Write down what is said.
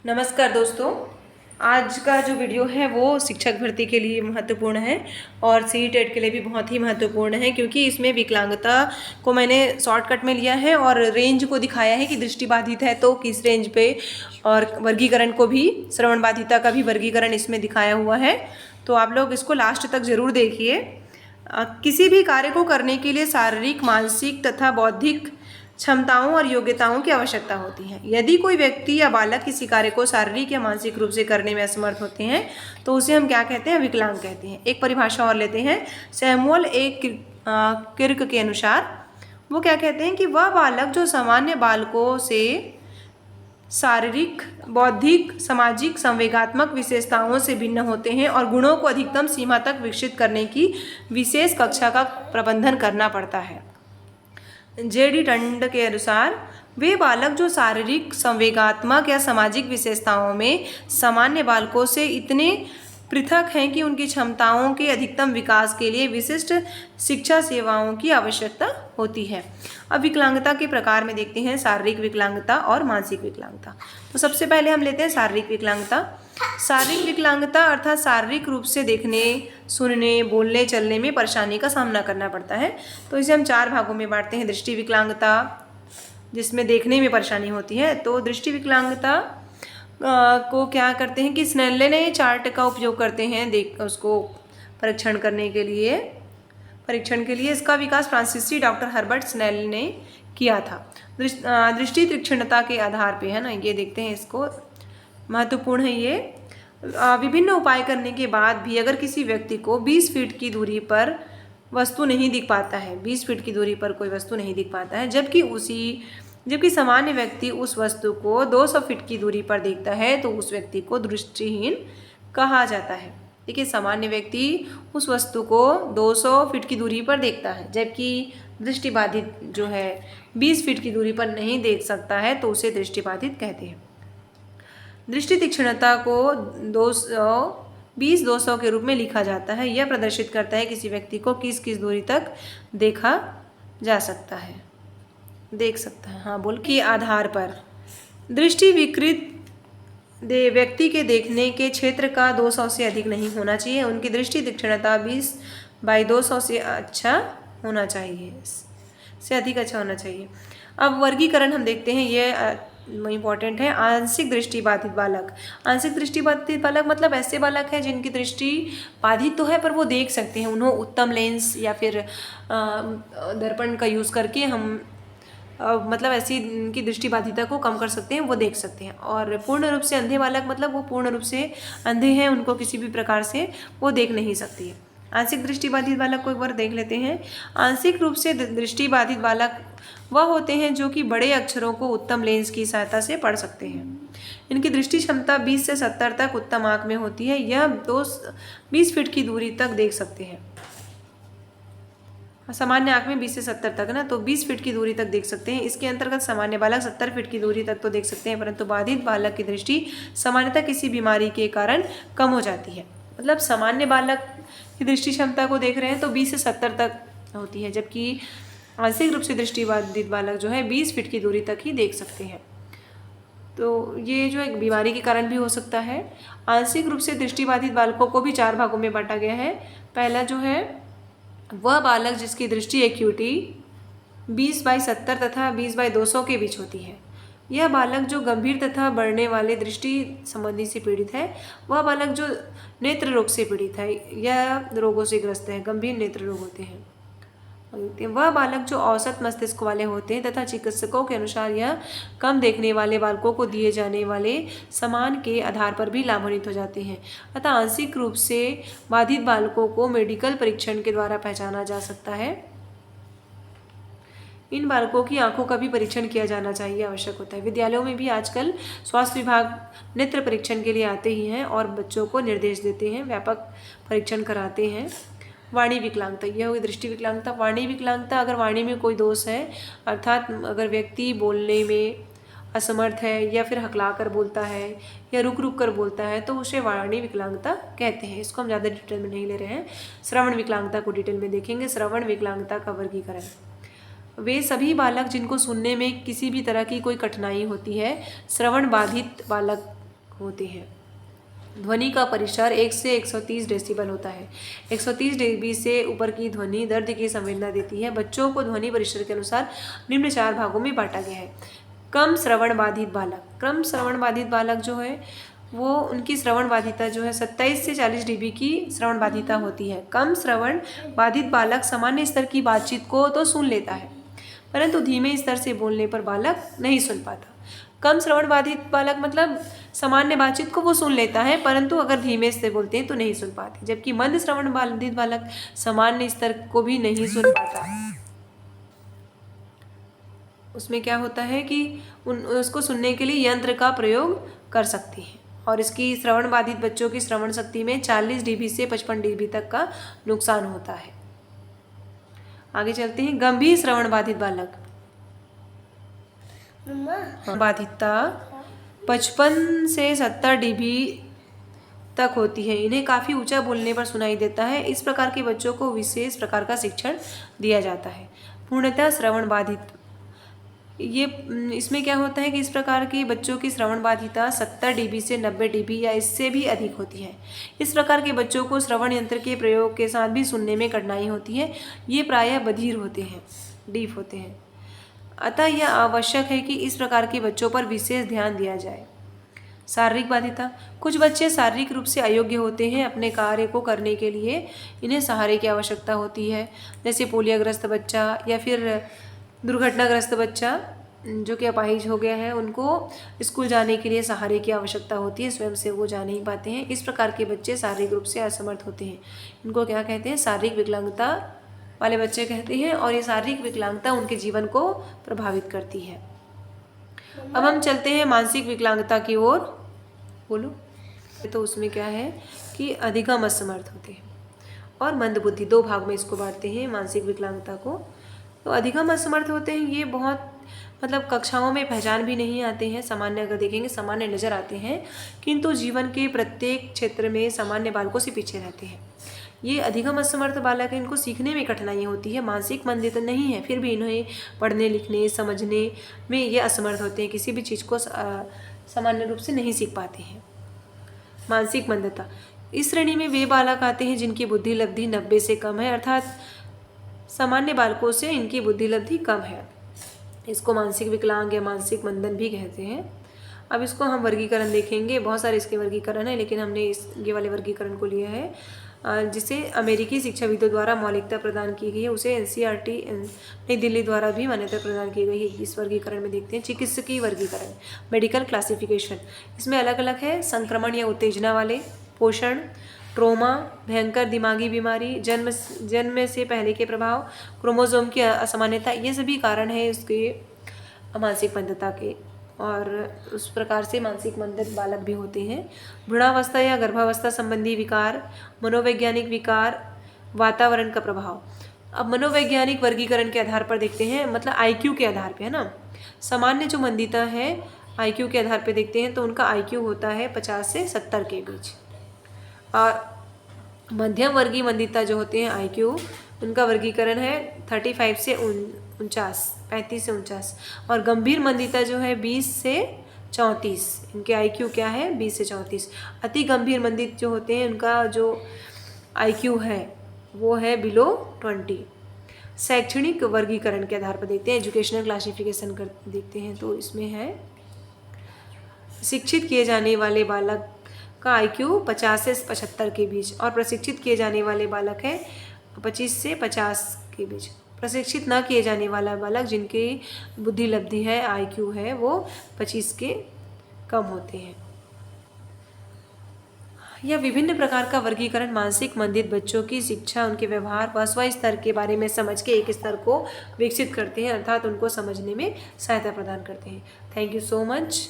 नमस्कार दोस्तों। आज का जो वीडियो है वो शिक्षक भर्ती के लिए महत्वपूर्ण है और सीटेट के लिए भी बहुत ही महत्वपूर्ण है, क्योंकि इसमें विकलांगता को मैंने शॉर्टकट में लिया है और रेंज को दिखाया है कि दृष्टिबाधित है तो किस रेंज पे, और वर्गीकरण को भी, श्रवण बाधिता का भी वर्गीकरण इसमें दिखाया हुआ है। तो आप लोग इसको लास्ट तक ज़रूर देखिए। किसी भी कार्य को करने के लिए शारीरिक, मानसिक तथा बौद्धिक क्षमताओं और योग्यताओं की आवश्यकता होती है। यदि कोई व्यक्ति या बालक किसी कार्य को शारीरिक या मानसिक रूप से करने में असमर्थ होते हैं तो उसे हम क्या कहते हैं? विकलांग कहते हैं। एक परिभाषा और लेते हैं। सैमुअल ए किर्क के अनुसार वो क्या कहते हैं कि वह बालक जो सामान्य बालकों से शारीरिक, बौद्धिक, सामाजिक, संवेगात्मक विशेषताओं से भिन्न होते हैं और गुणों को अधिकतम सीमा तक विकसित करने की विशेष कक्षा का प्रबंधन करना पड़ता है। जेडी टंड के अनुसार वे बालक जो शारीरिक, संवेगात्मक या सामाजिक विशेषताओं में सामान्य बालकों से इतने पृथक हैं कि उनकी क्षमताओं के अधिकतम विकास के लिए विशिष्ट शिक्षा सेवाओं की आवश्यकता होती है। अब विकलांगता के प्रकार में देखते हैं, शारीरिक विकलांगता और मानसिक विकलांगता। तो सबसे पहले हम लेते हैं शारीरिक विकलांगता। शारीरिक विकलांगता अर्थात शारीरिक रूप से देखने, सुनने, बोलने, चलने में परेशानी का सामना करना पड़ता है। तो इसे हम 4 भागों में बांटते हैं। दृष्टि विकलांगता, जिसमें देखने में परेशानी होती है। तो दृष्टि विकलांगता को क्या करते हैं कि स्नेल्ले ने चार्ट का उपयोग करते हैं उसको परीक्षण के लिए इसका विकास फ्रांसीसी डॉक्टर हर्बर्ट स्नेल ने किया था। दृष्टि तीक्ष्णता के आधार पे है ना, ये देखते हैं, इसको महत्वपूर्ण है ये। विभिन्न उपाय करने के बाद भी अगर किसी व्यक्ति को 20 फीट की दूरी पर वस्तु नहीं दिख पाता है, 20 फीट की दूरी पर कोई वस्तु नहीं दिख पाता है, जबकि सामान्य व्यक्ति उस वस्तु को 200 फीट की दूरी पर देखता है, तो उस व्यक्ति को दृष्टिहीन कहा जाता है। देखिए, सामान्य व्यक्ति उस वस्तु को 200 फीट की दूरी पर देखता है, जबकि दृष्टिबाधित जो है 20 फीट की दूरी पर नहीं देख सकता है, तो उसे दृष्टिबाधित कहते हैं। दृष्टि तीक्ष्णता को 200 के रूप में लिखा जाता है। यह प्रदर्शित करता है किसी व्यक्ति को किस किस दूरी तक देखा जा सकता है, देख सकता है, हाँ बोल, के आधार पर। दृष्टि विकृत व्यक्ति के देखने के क्षेत्र का 200 से अधिक नहीं होना चाहिए। उनकी दृष्टि तीक्ष्णता 20/200 से अच्छा होना चाहिए, से अधिक अच्छा होना चाहिए। अब वर्गीकरण हम देखते हैं, ये इम्पॉर्टेंट है। आंशिक दृष्टिबाधित बालक। आंशिक दृष्टिबाधित बालक मतलब ऐसे बालक हैं जिनकी दृष्टि बाधित तो है पर वो देख सकते हैं। उन्हें उत्तम लेंस या फिर दर्पण का यूज़ करके हम मतलब ऐसी इनकी दृष्टिबाधिता को कम कर सकते हैं, वो देख सकते हैं। और पूर्ण रूप से अंधे बालक मतलब वो पूर्ण रूप से अंधे हैं, उनको किसी भी प्रकार से वो देख नहीं सकती है। आंशिक दृष्टिबाधित बालक को एक बार देख लेते हैं। आंशिक रूप से दृष्टिबाधित बालक वह होते हैं जो कि बड़े अक्षरों को उत्तम लेंस की सहायता से पढ़ सकते हैं। इनकी दृष्टि क्षमता 20 से 70 तक उत्तम आँख में होती है। यह 20 फीट की दूरी तक देख सकते हैं। सामान्य आँख में 20 से 70 तक ना, तो 20 फीट की दूरी तक देख सकते हैं। इसके अंतर्गत सामान्य बालक 70 फीट की दूरी तक तो देख सकते हैं, परंतु बाधित बालक की दृष्टि सामान्यतः किसी बीमारी के कारण कम हो जाती है। मतलब सामान्य बालक की दृष्टि क्षमता को देख रहे हैं तो 20 से 70 तक होती है, जबकि आंशिक रूप से दृष्टिबाधित बालक जो है 20 फीट की दूरी तक ही देख सकते हैं। तो ये जो एक बीमारी के कारण भी हो सकता है। आंशिक रूप से दृष्टिबाधित बालकों को भी 4 भागों में बांटा गया है। पहला जो है वह बालक जिसकी दृष्टि एक्यूटी 20/70 तथा 20/200 के बीच होती है। यह बालक जो गंभीर तथा बढ़ने वाले दृष्टि संबंधी से पीड़ित है। वह बालक जो नेत्र रोग से पीड़ित है या रोगों से ग्रस्त है, गंभीर नेत्र रोग होते हैं। वह बालक जो औसत मस्तिष्क वाले होते हैं तथा चिकित्सकों के अनुसार यह कम देखने वाले बालकों को दिए जाने वाले सम्मान के आधार पर भी लाभान्वित हो जाते हैं। अतः आंशिक रूप से बाधित बालकों को मेडिकल परीक्षण के द्वारा पहचाना जा सकता है। इन बालकों की आंखों का भी परीक्षण किया जाना चाहिए, आवश्यक होता है। विद्यालयों में भी आजकल स्वास्थ्य विभाग नेत्र परीक्षण के लिए आते ही हैं और बच्चों को निर्देश देते हैं, व्यापक परीक्षण कराते हैं। वाणी विकलांगता, यह हुई दृष्टि विकलांगता। वाणी विकलांगता, अगर वाणी में कोई दोष है, अर्थात अगर व्यक्ति बोलने में असमर्थ है या फिर हकला कर बोलता है या रुक रुक कर बोलता है, तो उसे वाणी विकलांगता कहते हैं। इसको हम ज़्यादा डिटेल में नहीं ले रहे हैं। श्रवण विकलांगता को डिटेल में देखेंगे। श्रवण विकलांगता का वर्गीकरण, वे सभी बालक जिनको सुनने में किसी भी तरह की कोई कठिनाई होती है, श्रवण बाधित बालक होते हैं। ध्वनि का परिसर 1 से 130 डेसिबल होता है। 130 dB से ऊपर की ध्वनि दर्द की संवेदना देती है। बच्चों को ध्वनि परिसर के अनुसार निम्न 4 भागों में बांटा गया है। कम श्रवण बाधित बालक। कम श्रवण बाधित बालक जो है वो उनकी श्रवण बाधिता जो है 27 से 40 dB की श्रवण बाधिता होती है। कम श्रवण बाधित बालक सामान्य स्तर की बातचीत को तो सुन लेता है, परंतु धीमे स्तर से बोलने पर बालक नहीं सुन पाता। कम श्रवण बाधित बालक मतलब सामान्य बातचीत को वो सुन लेता है, परंतु अगर धीमे से बोलते हैं तो नहीं सुन पाते। जबकि मंद श्रवण बाधित बालक सामान्य स्तर को भी नहीं सुन पाता। उसमें क्या होता है कि उसको सुनने के लिए यंत्र का प्रयोग कर सकते हैं। और इसकी श्रवण बाधित बच्चों की श्रवण शक्ति में 40 dB से 55 dB तक का नुकसान होता है। आगे चलते हैं। गंभीर श्रवण बाधित बालक। बाधितता 55 से 70 dB तक होती है। इन्हें काफ़ी ऊंचा बोलने पर सुनाई देता है। इस प्रकार के बच्चों को विशेष प्रकार का शिक्षण दिया जाता है। पूर्णतः श्रवण बाधित, ये इसमें क्या होता है कि इस प्रकार के बच्चों की श्रवण बाधिता 70 dB से 90 dB या इससे भी अधिक होती है। इस प्रकार के बच्चों को श्रवण यंत्र के प्रयोग के साथ भी सुनने में कठिनाई होती है। ये प्रायः बधिर होते हैं, डीफ होते हैं। अतः यह आवश्यक है कि इस प्रकार के बच्चों पर विशेष ध्यान दिया जाए। शारीरिक बाधिता। कुछ बच्चे शारीरिक रूप से अयोग्य होते हैं। अपने कार्य को करने के लिए इन्हें सहारे की आवश्यकता होती है। जैसे पोलियोग्रस्त बच्चा या फिर दुर्घटनाग्रस्त बच्चा जो कि अपाहिज हो गया है, उनको स्कूल जाने के लिए सहारे की आवश्यकता होती है, स्वयं से वो जा नहीं पाते हैं। इस प्रकार के बच्चे शारीरिक रूप से असमर्थ होते हैं। इनको क्या कहते हैं? शारीरिक विकलांगता वाले बच्चे कहते हैं। और ये शारीरिक विकलांगता उनके जीवन को प्रभावित करती है। अब हम चलते हैं मानसिक विकलांगता की ओर। बोलो। तो उसमें क्या है कि अधिगम असमर्थ होते हैं और मंदबुद्धि, 2 भाग में इसको बांटते हैं मानसिक विकलांगता को। तो अधिगम असमर्थ होते हैं, ये बहुत मतलब कक्षाओं में पहचान भी नहीं आते हैं। सामान्य अगर देखेंगे सामान्य नज़र आते हैं, किंतु जीवन के प्रत्येक क्षेत्र में सामान्य बालकों से पीछे रहते हैं। ये अधिगम असमर्थ बालक है, इनको सीखने में कठिनाई होती है। मानसिक मंदित नहीं है, फिर भी इन्हें पढ़ने लिखने समझने में ये असमर्थ होते हैं। किसी भी चीज़ को सामान्य रूप से नहीं सीख पाते हैं। मानसिक मंदता, इस श्रेणी में वे बालक आते हैं जिनकी बुद्धि लब्धि 90 से कम है, अर्थात सामान्य बालकों से इनकी बुद्धि लब्धि कम है। इसको मानसिक विकलांग या मानसिक मंदन भी कहते हैं। अब इसको हम वर्गीकरण देखेंगे। बहुत सारे इसके वर्गीकरण है, लेकिन हमने ये वाले वर्गीकरण को लिया है जिसे अमेरिकी शिक्षाविदों द्वारा मौलिकता प्रदान की गई है। उसे NCERT नई दिल्ली द्वारा भी मान्यता प्रदान की गई है। इस वर्गीकरण में देखते हैं चिकित्सकीय वर्गीकरण, मेडिकल क्लासिफिकेशन। इसमें अलग अलग है: संक्रमण या उत्तेजना वाले, पोषण, ट्रोमा, भयंकर दिमागी बीमारी, जन्म से पहले के प्रभाव, क्रोमोसोम की असामान्यता, ये सभी कारण है उसके मानसिक मंदता के। और उस प्रकार से मानसिक मंदित बालक भी होते हैं। भ्रूणावस्था या गर्भावस्था संबंधी विकार, मनोवैज्ञानिक विकार, वातावरण का प्रभाव। अब मनोवैज्ञानिक वर्गीकरण के आधार पर देखते हैं, मतलब IQ के आधार पे, है ना। सामान्य जो मंदिता है IQ के आधार पे देखते हैं तो उनका IQ होता है 50 से 70 के बीच। और मध्यम वर्गीय मंदिता जो होते हैं IQ, उनका वर्गीकरण है 35 से 49, 35 से 49। और गंभीर मंदिता जो है 20 से 34, इनके IQ क्या है 20 से 34। अति गंभीर मंदित जो होते हैं उनका जो IQ है वो है बिलो 20। शैक्षणिक वर्गीकरण के आधार पर देखते हैं, एजुकेशनल क्लासिफिकेशन कर देखते हैं तो इसमें है शिक्षित किए जाने वाले बालक का IQ 50 से 75 के बीच, और प्रशिक्षित किए जाने वाले बालक है 25 से 50 के बीच। प्रशिक्षित न किए जाने वाला बालक जिनकी बुद्धि लब्धि है IQ है वो 25 के कम होते हैं। यह विभिन्न प्रकार का वर्गीकरण मानसिक मंदित बच्चों की शिक्षा, उनके व्यवहार व स्व स्तर के बारे में समझ के एक स्तर को विकसित करते हैं, अर्थात उनको समझने में सहायता प्रदान करते हैं। Thank you so much.